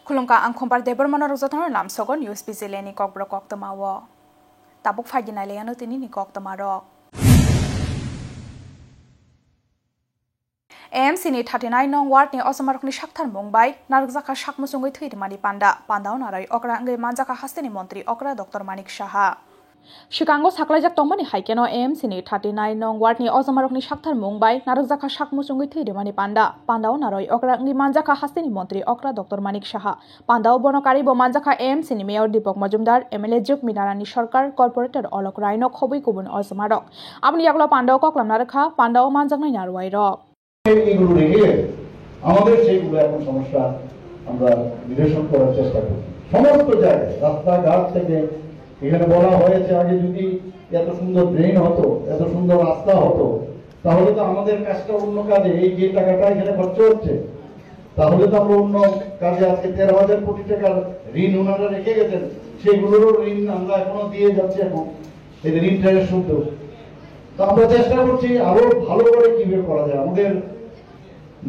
Khulungka ang khompar debor manor rozathon lam sogon news bizileni kokbro koktamawo tabuk fagina leano tini ni koktamarok AMC ni 39 nong ward ni osamarokni shakthar mungbai narukjaka shakmusungoi thwidimani pandao narai okra ngai manjaka hasteni montri okra Dr. Manik Saha Shikango saklaijak tongmani haikeno AMC ni 39 nong ward ni osamarokni shakthar mungbai narukjaka shakmusungoi thwidimani pandao narai okra ngai manjaka hasteni montri okra Dr. Manik Saha pandao bonokari bo manjaka AMC ni mayor Deepak Majumdar MLA Juk Minarani Sarkar corporator Olok Raino khobui kubun osamarok abni yaklo pandao koklamna rakha pandao manjaknai narwairok এইগুলো রেখে আমাদের সেইগুলো এখন সমস্যা আমরা নিরসন করার চেষ্টা করি সমস্ত জায়গায় রাস্তাঘাট থেকে এখানে বলা হয়েছে আগে যদি এত সুন্দর ড্রেন হতো এত সুন্দর রাস্তা হতো তাহলে তো আমাদের কাজটা অন্য কাজে এই যে টাকাটা এখানে খরচ হচ্ছে তাহলে তো আমরা অন্য কাজে আজকে 13,000 কোটি টাকার ঋণ ওনারা রেখে গেছেন সেইগুলোরও ঋণ আমরা এখনো দিয়ে যাচ্ছি এখন এই ঋণটার শুদ্ধ তো আমরা চেষ্টা করছি আরো ভালো করে কিভাবে করা যায় আমাদের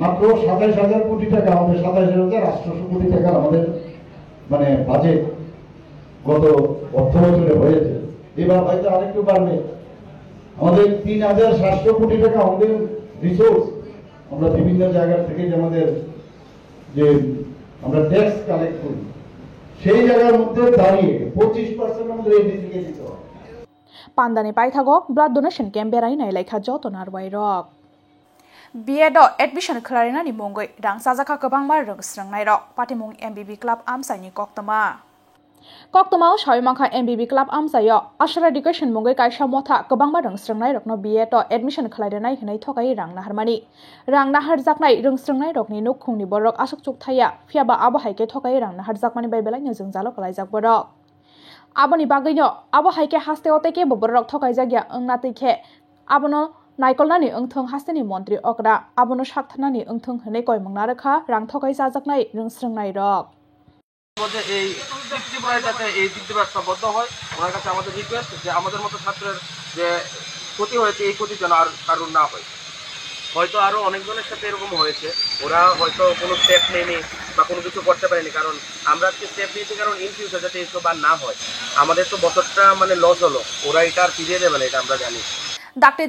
মাত্র 27,000 কোটি টাকা আমাদের 27,800 কোটি টাকা আমাদের মানে বাজেট গত অর্থ বছরে হয়েছে এবার হয়তো আরেকটু বাড়বে আমাদের 3,700 কোটি টাকা আমাদের রিসোর্স আমরা বিভিন্ন জায়গা থেকে যে আমাদের যে আমরা ট্যাক্স কালেক্ট করি সেই জায়গার মধ্যে দাঁড়িয়ে 25% আমাদের এনডিসি কে দিতে হবে Pandani paithago blood donation camp berai nai laikha joto narwairok BEdo admission klarina ni mongoi rang sajaka kobangma rongsrangnai rok patimung MBB club amsaini koktama shoimangkha MBB club amsayo ashra education mongoi kaisa motha kobangma rongsrangnai rokno BEdo admission khlarinai hinai thokai rang naharmani rang naharjaknai rongsrangnai rokni nukhungni borok asukchuk thaya phiaba abo haike thokai rang naharjakmani bai belai nojungjalo kalaijak borok Aboni bagino abo haike haste oteke boborok thokai jagya ongna tike abono naikolnani ongthong hasteni montri okra abono shakthanani ongthong hne koimangna rakha rang thokai jajaknai rongsrangnai rok মধ্যে এই টিপ্রায় যাতে এই দিকটা বদ্ধ হয় ওনার কাছে আমাদের request যে আমাদের মতো ছাত্রের যে ক্ষতি হয়েছে এই ক্ষতি যেন আর কারণ না হয় হয়তো আরো অনেকজনের সাথে এরকম হয়েছে ওরা হয়তো কোনো স্টেপ নেয়নি বা কোনো কিছু করতে পারেনি কারণ আমরা আজকে স্টেপ নিয়েছি কারণ ইন ফিউচার যাতে এসব আর না হয় আমাদের তো বছরটা মানে লস হলো ওরা এটা আর ফিরিয়ে দেবে না এটা আমরা জানি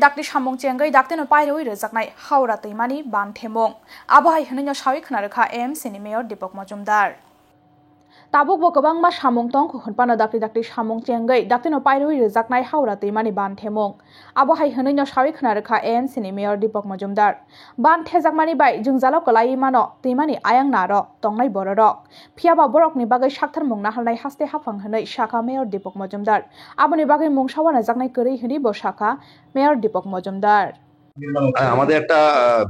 dakti samung chengai dakte no pairoi rejaknai haura teimani ban themong abohai hnunya shawi khnarakha AMC ni mayor Deepak Majumdar Tabuk bo gobang ma samung tong khonpana dakti samung chengai dakte no pairoi rejaknai haura teimani ban themong abohai hnunya shawi khnarakha AMC ni mayor Deepak Majumdar ban thejakmani bai jungjalo kolai mano teimani ayang naro tongnai bororok phiaba borokni bagai shakthar mungna halnai haste hafang hnai shaka mayor Deepak Majumdar aboni bagai mungsawana jaknai kori hini bo shaka mayor Deepak Majumdar আমাদের একটা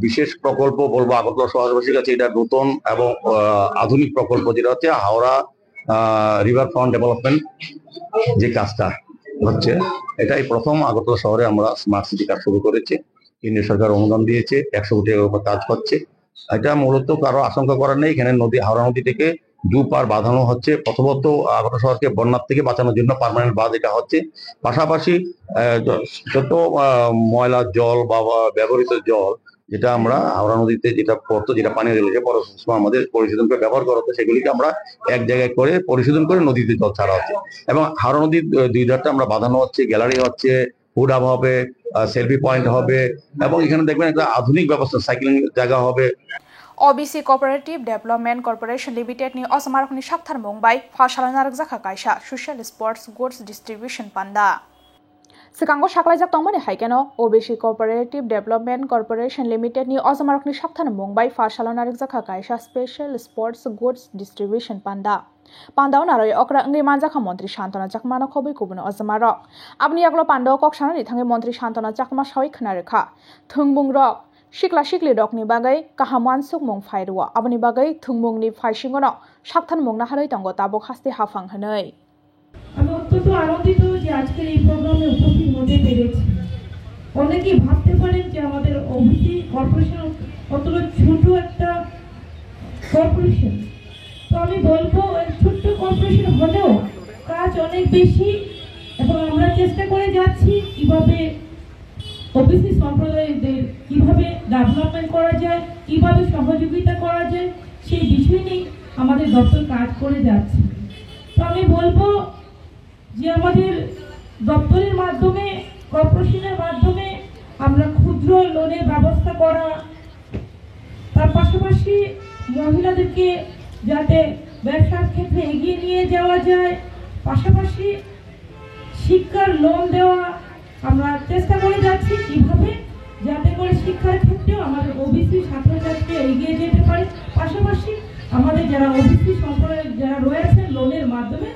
বিশেষ প্রকল্প বলবো আগরতলা শহরবাসীর কাছে এটা নতুন এবং আধুনিক প্রকল্প যেটা হচ্ছে হাওড়া রিভার ফ্রন্ট ডেভেলপমেন্ট যে কাজটা হচ্ছে এটাই প্রথম আগরতলা শহরে আমরা স্মার্ট সিটি কাজ শুরু করেছি কেন্দ্রীয় সরকার অনুদান দিয়েছে 100 কোটি টাকার উপর কাজ হচ্ছে এটা মূলত কারো আশঙ্কা করার নেই এখানে হাওড়া নদী থেকে দুপার বাঁধানো হচ্ছে প্রথমত আগরতলা শহরকে বন্যার থেকে বাঁচানোর জন্য পার্মানেন্ট বাঁধ এটা হচ্ছে পাশাপাশি যত ময়লা জল বা ব্যবহৃত জল যেটা আমরা হাওড়া নদীতে যেটা পড়তো যেটা পানি রয়েছে আমাদের পরিশোধন করে ব্যবহার করা হতো সেগুলিকে আমরা এক জায়গায় করে পরিশোধন করে নদীতে জল ছাড়া হচ্ছে এবং হাওড়া নদীর দুই ধারটা আমরা বাঁধানো হচ্ছে গ্যালারি হচ্ছে ফুড হাব হবে সেলফি পয়েন্ট হবে এবং এখানে দেখবেন একটা আধুনিক ব্যবস্থা সাইক্লিং জায়গা হবে OBC Cooperative Development Corporation Limited ni osamarokni shakthar mungbai phasalana rakjaka kaisa social sports goods distribution panda Sikango shaklaijak tongmani haikeno OBC Cooperative Development Corporation Limited ni osamarokni shakthar mungbai phasalana rakjaka kaisa special sports goods distribution panda Pandao naroi okra ngai manjaka montri Shantana Chakma no khobui kubun osamarok abni yaklo pandao koksanani thangai montri Shantana Chakma shawi khnarekha thungbung rok Shikla shikli rokni bagai kahaman sukmung fairwa aboni bagai thungmungni faishingono shaktan mungna haloi tongo tabok haste hafang hanai আমি অত্যন্ত আনন্দিত যে আজকের এই প্রোগ্রামে উপস্থিত হতে পেরেছি অনেকেই ভাবতে পারেন যে আমাদের ওবিসি কর্পোরেশন অতটা ছোট একটা কর্পোরেশন তো আমি বলবো ছোট্ট কর্পোরেশন হলেও কাজ অনেক বেশি এবং আমরা চেষ্টা করে যাচ্ছি কিভাবে ওবিসি সম্প্রদায়দের কিভাবে ডেভেলপমেন্ট করা যায় কিভাবে সহযোগিতা করা যায় সেই বিষয় নিয়ে আমাদের দপ্তর কাজ করে যাচ্ছে। তো আমি বলবো যে আমাদের দপ্তরের মাধ্যমে, কর্পোরেশনের মাধ্যমে আমরা ক্ষুদ্র লোনের ব্যবস্থা করা, তার পাশাপাশি মহিলাদেরকে যাতে ব্যবসার ক্ষেত্রে এগিয়ে নিয়ে যাওয়া যায়, পাশাপাশি শিক্ষার লোন দেওয়া আমরা চেষ্টা করে যাচ্ছি কিভাবে যাতে করে শিক্ষার ক্ষেত্রেও আমাদের ওবিসি ছাত্রছাত্রী এগিয়ে যেতে পারে। পাশাপাশি আমাদের যারা ওবিসি সম্প্রদায়ের যারা রয়েছেন লোনের মাধ্যমে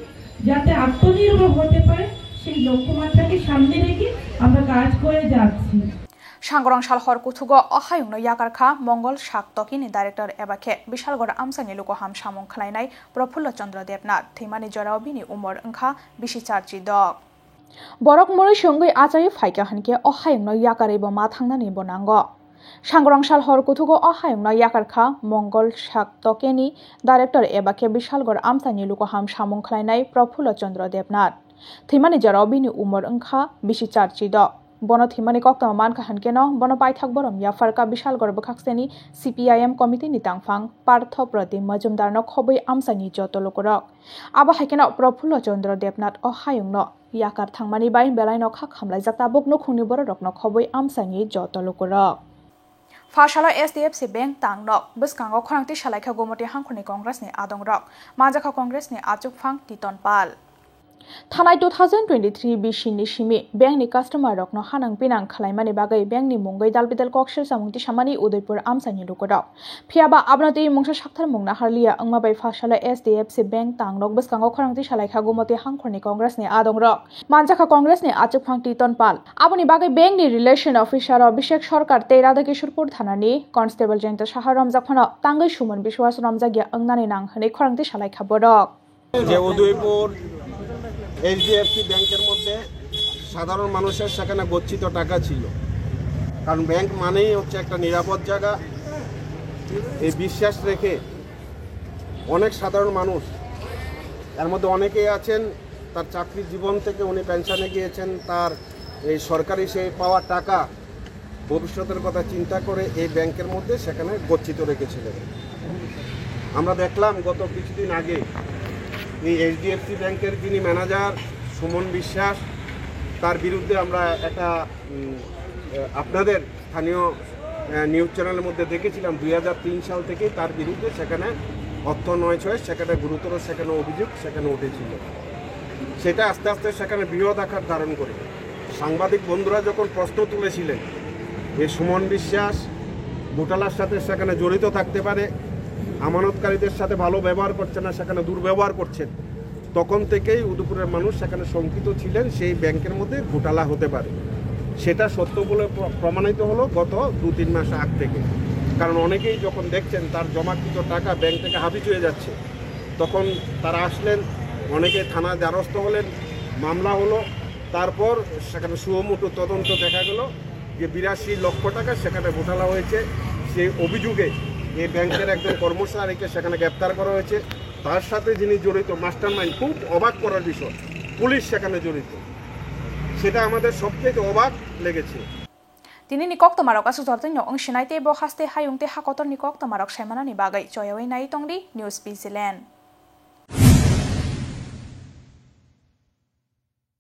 যাতে আত্মনির্ভর হতে পারে সেই লক্ষ্যমাত্রাকে সামনে রেখে আমরা কাজ করে যাচ্ছি। Shangrong Shalhor Kutugo Ohayung no Yakarka Mongol Shak Tokini Director Ebake Bishalgor Amsani Lukoham Shamong Klainai Profulla Chandra Debnath Thimani Jorabini Umor Angka Bishichachi Dog Borok Mori Shungui Ajayi Faika Hanke Ohayung no Yakarebo Mathangani Bonango Shangrong Shalhor Kutugo Ohayung no Yakarka Mongol Shak Tokini Director Ebake Bishalgor Amsani Lukoham Shamong Klainai Profulla Chandra Debnath Thimani Jorabini Umor Angka Bishichachi Dog Bono Thimani Kokta Man Kahankeno, Bono Paithak Borom Yafarka Bishal Gorbakseni, CPIM Committee Nitangfang, Partho Prati Majumdar no Khobai Amsani Jotolokorok. Aba Hakeno Profulla Chandra Debnath Ohayung no Yakar Thangmani Bai Belai no Khak Hamlai Jatabok no Khuni Borok no Khobai Amsani Jotolokorok. Fashala SDFC Bank Tangnok, Buskango Khorangti Shalaika Gomoti Hangkhoni Congress ni Adongrok, Majaka Congress ni Achukfang Titonpal. Thanai 2023 Bishini Shimi, Bank ni customer rok no Hanang Pinang Kalaimani Bagai, Bank ni Mungai Dalbidal Kokshil Samunti Shamani Udaipur Amsani Lukodok. Piaba Abnati Mungsha Shaktar Mungna Harlia Angma by Fashala SDFC Bank Tangnok, Buskango Khorangti Shalaika Gomoti Hangkhoni Congress ni Adongrok, Manjaka Congress ni Achukfang Titonpal. Aboni Bagai Bank ni Relation Officer Abhishek Sarkar Teirada Kishorpur Thanani, Constable Jayanta Shahar Ramjakphano, Tangai Shuman Bishwas Ramjagya Angnani Nanghani Khorangti Shalaika Bodok. HDFC ব্যাংকের মধ্যে সাধারণ মানুষের সেখানে গচ্ছিত টাকা ছিল, কারণ bank মানেই হচ্ছে একটা নিরাপদ জায়গা। এই বিশ্বাস রেখে অনেক সাধারণ মানুষ, এর মধ্যে অনেকেই আছেন তার চাকরির জীবন থেকে উনি পেনশনে গিয়েছেন, তার এই সরকারি সেই পাওয়া টাকা ভবিষ্যতের কথা চিন্তা করে এই ব্যাংকের মধ্যে সেখানে গচ্ছিত রেখেছিলেন। আমরা দেখলাম গত কিছুদিন আগে এই এইচডিএফসি ব্যাংকের যিনি ম্যানেজার সুমন বিশ্বাস, তার বিরুদ্ধে আমরা একটা আপনাদের স্থানীয় নিউজ চ্যানেলের মধ্যে দেখেছিলাম 2003 সাল থেকে তার বিরুদ্ধে সেখানে অর্থ নয় সেখানে গুরুতর সেখানে অভিযোগ সেখানে উঠেছিল। সেটা আস্তে আস্তে সেখানে বৃহৎ আকার ধারণ করে সাংবাদিক বন্ধুরা যখন প্রশ্ন তুলেছিলেন এই সুমন বিশ্বাস ঘোটালার সাথে সেখানে জড়িত থাকতে পারে, আমানতকারীদের সাথে ভালো ব্যবহার করছে না, সেখানে দুর্ব্যবহার করছেন, তখন থেকেই উদয়পুরের মানুষ সেখানে শঙ্কিত ছিলেন সেই ব্যাংকের মধ্যে ঘোটালা হতে পারে। সেটা সত্য বলে প্রমাণিত হলো গত 2-3 মাস আগ থেকে, কারণ অনেকেই যখন দেখছেন তার জমাকৃত টাকা ব্যাংক থেকে হাবিজ হয়ে যাচ্ছে, তখন তারা আসলেন, অনেকে থানায় দ্বারস্থ হলেন, মামলা হলো। তারপর সেখানে সুমোটো তদন্ত দেখা গেল যে 82 লক্ষ টাকা সেখানে ঘোটালা হয়েছে। সেই অভিযোগে এই ব্যাংকের একজন কর্মচারীকে সেখানে গ্রেপ্তার করা হয়েছে। তার সাথে যিনি জড়িত মাস্টারমাইন্ড, খুব অবাক করার বিষয়, পুলিশ সেখানে জড়িত, সেটা আমাদের সবথেকে অবাক লেগেছে। Tini nikok tamarok asu tortinyo ang shinai te bo haste hayung te hakotor nikok tamarok shaimana ni bagay choyaway na itong di News Zealand.